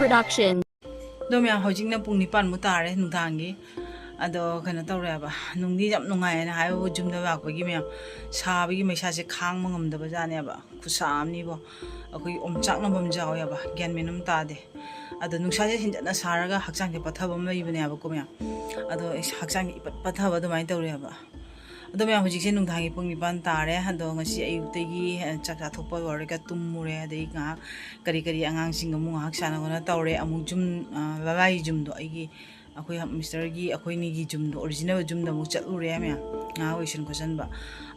production. Dom yang hojing na pung nipan mo tare nungtangi. Ado kana tawreba nungdi jam nungai na hayo jumda ba ko gi me sabi gi me sa se khang mangam da ba jane ba khusam ni bo akoi omchak na bam jaw ya ba gyan menum ta de ado nungsa je hinja na saraga hakchang ke pathabam lai bne ba ko me ado hakchang ki pathaba do mai tawre ba ado me hojik se nungtangi pung nipan tare ado ngasi ayu te gi chakcha thokpa wor ga tummure de nga kari kari angang sing mu hak sana gona tawre amung jum babai jum do ai akhoi mister gi akhoi ni gi jum do original jum da mu chalu re me nga oisin question ba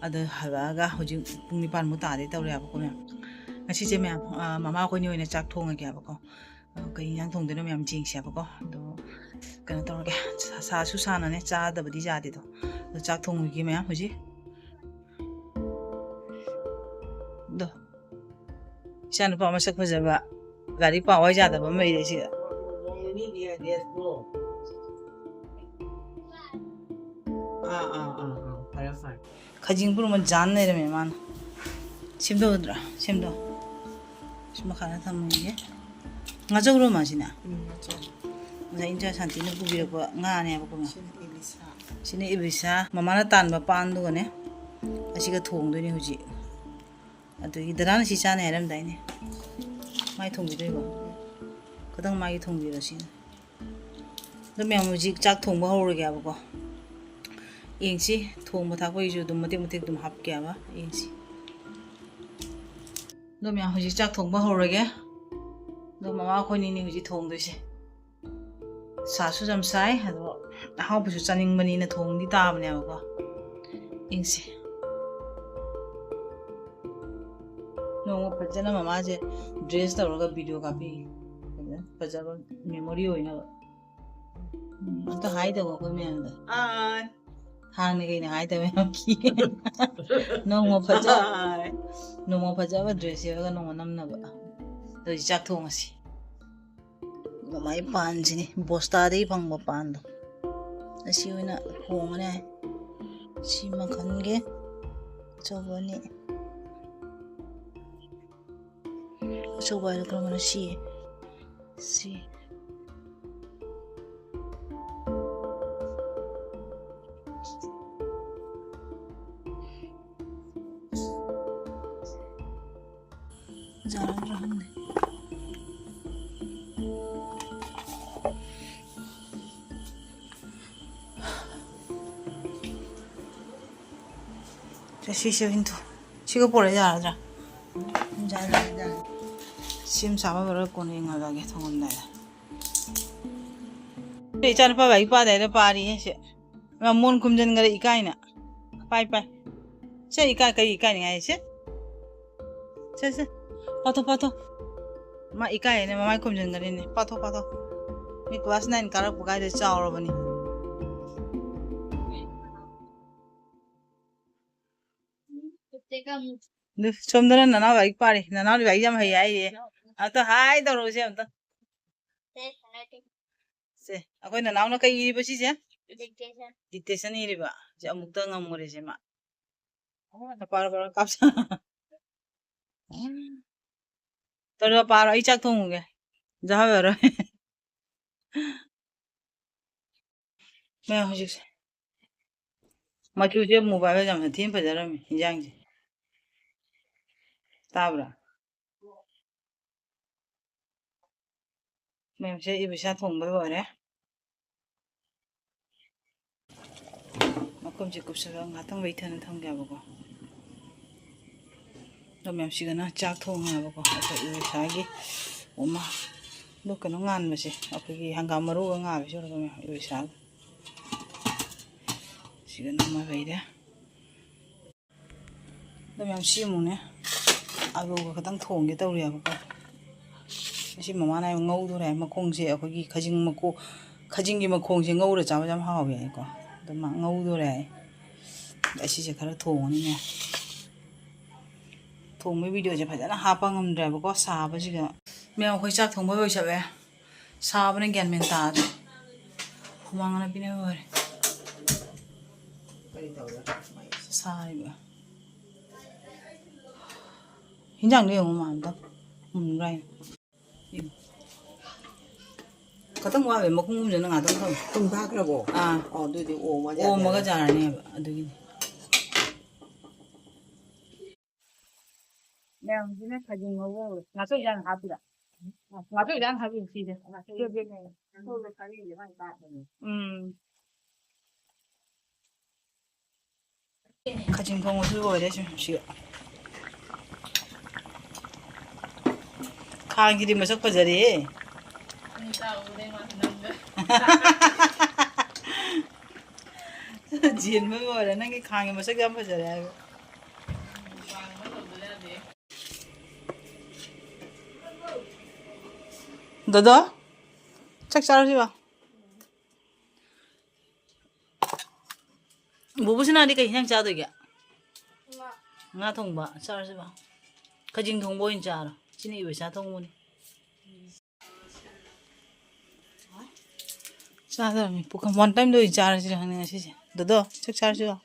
ado haba ga hojing pung nipan mu ta de tawre ba ko me ngasi je me mama ko ni oina chak thong ga ba ko kai yang thong de no me am jing sia ba ko do kana tawre ga sa su sa na ne cha da ba di ja de do chak thong gi me hoji do shan pa ma sak phaja ba gari pa wa ja da ba mai de si khajing pur man jan ne me man simdo dra simdo sima khana tham ye nga jogro ma sina na inja santi ne bubi ko nga ne ba ko sine ibisa mama na tan ba pan du ne asiga thong do ni huji adu idran si cha ne ram dai ne mai thong bi doi ba kadang mai thong bi ro sin do me muji chak thong ba ho ro ga ba ko ingsi thong ba thak bai ju dum mate mate dum hap kya ba ingsi do me huji chak thong ba ho ro ga do mama ko ni huji thong do se sa su jam sai ado how bu su chaning mani na thong di ta ba ne ba ingsi no mo pajana mama je dress da ro ga video ka bi pajaba memory hoina to hai da ko me anda hang ne ne hai da me ki no mo pajaba dress ya ga no nam na ba to jak thong asi no mai pan ji ni bosta de phang ba pan do asi hoina hong ne si ma khan ge chobani chobai ko mana si jarang rahang ne si hintu sigo pore ja ja sim sama baro ko ni ngala ge thong na pe chan pa bai pa de pari se ma mon kum jan ngare ikai na pai se ikai ni ai se pato ma ikai ne ma mai kum jan ngare ne pato mi class 9 karak bukai de chaw ro bani du somdana nana bai pari nana bai jam hai ai ye ato hai do ro se am ta se akoi nana na kai iri basi se dictation iri ba je amuk ta ngam ngore se ma na par kap sa tor par ai chak thong ge ja ha ro me hoji se ma chu je mobile jam thin pa jara mi jang je tabra me se ibisa thong ba re makom je kup sa nga tang wei than thang ga ba ko do me si gana chak thong ha ba ko ta ibisa gi oma do kana ngan ma se akogi hangam maru nga bi so ro me ibisa si gana ma wei de do me si mu ne alu ka tang thong ge taw ri ba ko si mama na ngau do re ma khong se akogi khajing gi ma khong se ngau ra cha ba jam ha ba ko do ma ngau do re asi se khara thong ni ne thong me video je phajana ha pa ngam dra ba ko sa ba ji ga me khoi chak thong ba hoi sa be sa ba ne gyan men ta do humang na pine ba re sa ri ba hinjang de ngom ma da rai ꯈꯇꯪ ꯋꯥꯕꯦ ꯃꯈꯨꯝꯒꯨꯝꯖꯅ ꯉꯥꯛꯇꯪ ꯊꯝꯃꯦ ꯊꯨꯝ ꯊꯥꯛꯈ꯭ꯔꯕꯣ ꯑꯥ ꯑꯗꯨꯗꯤ ꯑꯣꯃ ꯑꯣꯝꯃꯒ ꯆꯥꯔꯅꯦꯕ ꯑꯗꯨꯒꯤꯅꯤ ꯃꯌꯥꯝꯁꯤꯅ ꯈꯖꯤꯡ ꯉꯧꯕ ꯉꯥꯆꯧ ꯏꯟꯖꯥꯡ ꯍꯥꯞꯄꯤꯔ ꯉꯥꯆꯧ ꯏꯟꯖꯥꯡ ꯍꯥꯞꯄꯤ ꯁꯤꯗ ꯈꯖꯤꯡ ꯊꯣꯡꯕꯁꯨ ꯂꯣꯏꯔꯦ ꯁꯤꯒ ꯈꯥꯡꯁꯤꯗꯤ ꯃꯁꯛ ꯐꯖꯔꯦꯍꯦ ꯖꯦꯟꯕ ꯑꯣꯏꯔꯦ ꯅꯪꯒꯤ ꯈꯥꯡꯒꯤ ꯃꯁꯛ ꯌꯥꯝ ꯐꯖꯔꯦ ꯍꯥꯏꯕ ꯗꯗꯥ ꯆꯥꯛ ꯆꯥꯔꯁꯤꯕ ꯕꯨꯕꯨꯁꯤꯅꯗꯤ ꯀꯩ ꯏꯟꯁꯥꯡ ꯆꯥꯗꯣꯏꯒꯦ ꯉꯥ ꯊꯣꯡꯕ ꯆꯥꯔꯁꯤꯕ ꯈꯖꯤꯡ ꯊꯣꯡꯕ ꯑꯣꯏꯅ ꯆꯥꯔꯣ ꯁꯤꯅ ꯏꯕꯩꯁꯥ ꯊꯣꯡꯕꯅꯤ ꯆꯥꯗꯕꯅꯤ ꯄꯨꯈꯝ ꯋꯥꯟ ꯇꯥꯏꯝꯗ ꯑꯣꯏꯅ ꯆꯥꯔꯁꯤꯔ ꯈꯪꯗꯦ ꯉꯁꯤꯁꯦ ꯗꯗꯣ ꯆꯥꯛ ꯆꯥꯔꯁꯤꯕ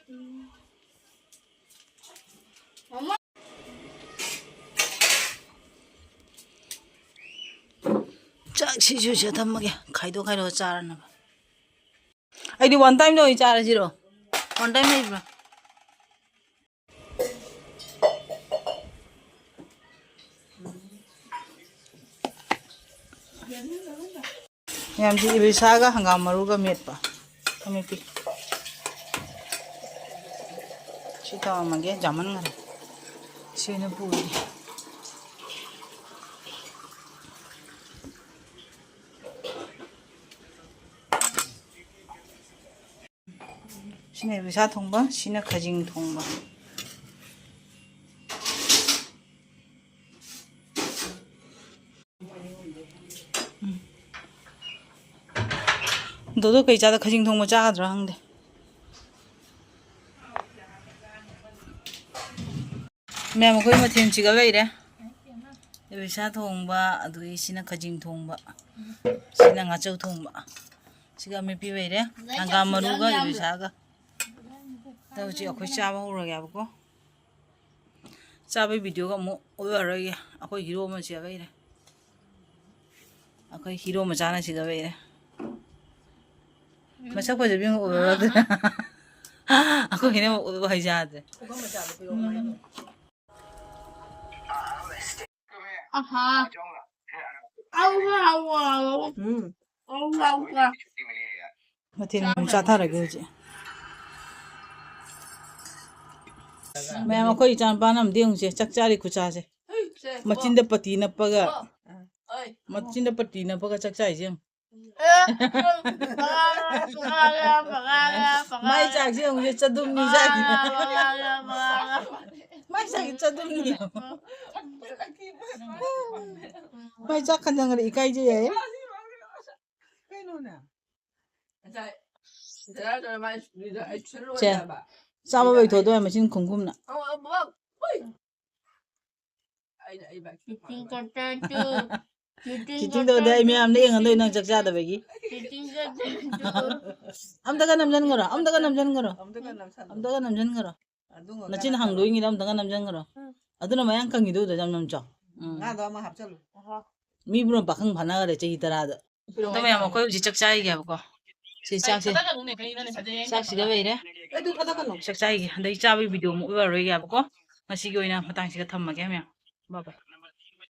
ꯆꯥꯛꯁꯤꯁꯨ ꯁꯤꯗ ꯊꯝꯃꯒꯦ ꯈꯥꯏꯗꯣꯛꯑ ꯆꯥꯔꯅꯕ ꯑꯩꯗꯤ ꯋꯥꯟ ꯇꯥꯏꯝꯗ ꯑꯣꯏꯅ ꯆꯥꯔꯁꯤꯔꯣ ꯋꯥꯟ ꯇꯥꯏꯝ ꯂꯩꯕ꯭ꯔꯥ ꯃꯌꯥꯝꯁꯤ ꯏꯕꯩꯁꯥꯒ ꯍꯪꯒꯥꯝ ꯃꯔꯨꯒ ꯃꯦꯠꯄ ꯑꯃꯦꯠꯄꯤ ꯁꯤ ꯊꯝꯃꯝꯃꯒꯦ ꯖꯥꯃꯟꯈꯔꯦ ꯁꯤ ꯑꯣꯏꯅ ꯄꯨꯔꯒꯦ ꯁꯤꯅ ꯏꯕꯩꯁꯥ ꯊꯣꯡꯕ ꯁꯤꯅ ꯈꯖꯤꯡ ꯊꯣꯡꯕ ꯗꯣꯗꯣ ꯀꯩ ꯆꯥꯗ ꯈꯖꯤꯡ ꯊꯣꯡꯕ ꯆꯥꯒꯗ꯭ꯔꯥ ꯈꯪꯗꯦ ꯃꯌꯥꯝ ꯑꯩꯈꯣꯏ ꯃꯊꯦꯜꯁꯤꯒ ꯂꯩꯔꯦ ꯏꯕꯩꯁꯥ ꯊꯣꯡꯕ ꯑꯗꯨꯒꯤ ꯁꯤꯅ ꯈꯖꯤꯡ ꯊꯣꯡꯕ ꯁꯤꯅ ꯉꯥꯆꯧ ꯊꯣꯡꯕ ꯁꯤꯒ ꯑꯃꯦꯠꯄꯤ ꯂꯩꯔꯦ ꯍꯪꯒꯥꯝ ꯃꯔꯨꯒ ꯏꯕꯩꯁꯥꯒ ꯍꯧꯖꯤꯛ ꯑꯩꯈꯣꯏ ꯆꯥꯕ ꯍꯧꯔꯒꯦꯕꯀꯣ ꯆꯥꯕꯒꯤ ꯚꯤꯗꯤꯑꯣꯒ ꯑꯃꯨꯛ ꯑꯣꯏꯔꯔꯣꯏꯒꯦ ꯑꯩꯈꯣꯏ ꯍꯤꯔꯣ ꯑꯃ ꯁꯤꯒ ꯂꯩꯔꯦ ꯑꯩꯈꯣꯏ ꯍꯤꯔꯣ ꯃꯆꯥꯅ ꯁꯤꯒ ꯂꯩꯔꯦ ꯃꯁꯛ ꯐꯖꯕꯤ ꯑꯃ ꯑꯣꯏꯔꯗ꯭ꯔꯦ ꯑꯩꯈꯣꯏꯅ ꯑꯣꯏꯕ ꯍꯩꯖꯥꯗ꯭ꯔꯦ ꯃꯊꯦꯜ ꯑꯃꯨꯛ ꯆꯥꯊꯔꯒꯦ ꯍꯧꯖꯤꯛ ꯃꯌꯥꯝ ꯑꯩꯈꯣꯏ ꯏꯆꯥꯅꯨꯄꯥꯅ ꯑꯃꯗꯤ ꯌꯦꯡꯉꯨꯁꯦ ꯆꯥꯛ ꯆꯥꯔꯤ ꯈꯨꯠꯆꯥꯁꯦ ꯃꯆꯤꯟꯗ ꯄꯇꯤ ꯅꯞꯄꯒ ꯃꯆꯤꯟꯗ ꯄꯇꯤ ꯅꯞꯄꯒ ꯆꯥꯛ ꯆꯥꯏꯁꯦ ꯃꯥꯏ ꯆꯥꯛꯁꯦ ꯌꯦꯡꯉꯨꯁꯦ ꯆꯗꯨꯝꯅꯤ ꯆꯥꯛꯁꯦ ꯃꯥꯏ ꯆꯥꯛꯁꯦ ꯆꯗꯨꯝꯅꯤ ꯃꯥꯏ ꯆꯥꯛ ꯈꯟꯖꯪꯒꯗ ꯏꯀꯥꯏꯖꯩ ꯌꯥꯏ ꯁꯦ ꯆꯥꯕ ꯂꯣꯏꯊꯣꯛꯗꯣꯏ ꯃꯆꯤꯟ ꯈꯨꯝꯈꯨꯝꯅ ꯆꯤꯇꯤꯡ ꯇꯧꯗꯦ ꯑꯩ ꯃꯌꯥꯝꯅ ꯌꯦꯡꯉꯗꯣꯏ ꯅꯪ ꯆꯥꯛ ꯆꯥꯗꯕꯒꯤ ꯑꯝꯇꯒ ꯅꯝꯖꯟꯈꯔꯣ ꯑꯝꯇꯒ ꯅꯝꯖꯟꯈꯔꯣ ꯑꯝꯇꯒ ꯅꯝꯖꯟꯈꯔꯣ ꯅꯆꯤꯟ ꯍꯥꯡꯗꯣꯛꯏꯉꯩꯗ ꯑꯝꯇꯒ ꯅꯝꯖꯟꯈꯔꯣ ꯑꯗꯨꯅ ꯃꯌꯥꯝ ꯀꯪꯉꯤꯗꯨꯗ ꯌꯥꯝ ꯅꯝꯆꯣ ꯃꯤꯕꯨꯅ ꯄꯥꯈꯪ ꯐꯥꯅꯈꯔꯦ ꯆꯍꯤ 10ꯗ ꯃꯌꯥꯝ ꯑꯩꯈꯣꯏ ꯍꯧꯖꯤꯛ ꯆꯥꯛ ꯆꯥꯏꯒꯦꯕꯀꯣ ꯁꯤ ꯆꯥꯛꯁꯦ ꯆꯥꯛꯁꯤꯒ ꯂꯩꯔꯦ ꯆꯥꯛ ꯆꯥꯏꯒꯦ ꯑꯗꯩ ꯆꯥꯕꯒꯤ ꯚꯤꯗꯤꯑꯣ ꯑꯃꯨꯛ ꯎꯔꯔꯣꯏꯒꯦꯕꯀꯣ ꯉꯁꯤꯒꯤ ꯑꯣꯏꯅ ꯃꯇꯥꯡꯁꯤꯒ ꯊꯝꯃꯒꯦ ꯃꯌꯥꯝ ꯕꯥꯏ ꯕꯥꯏ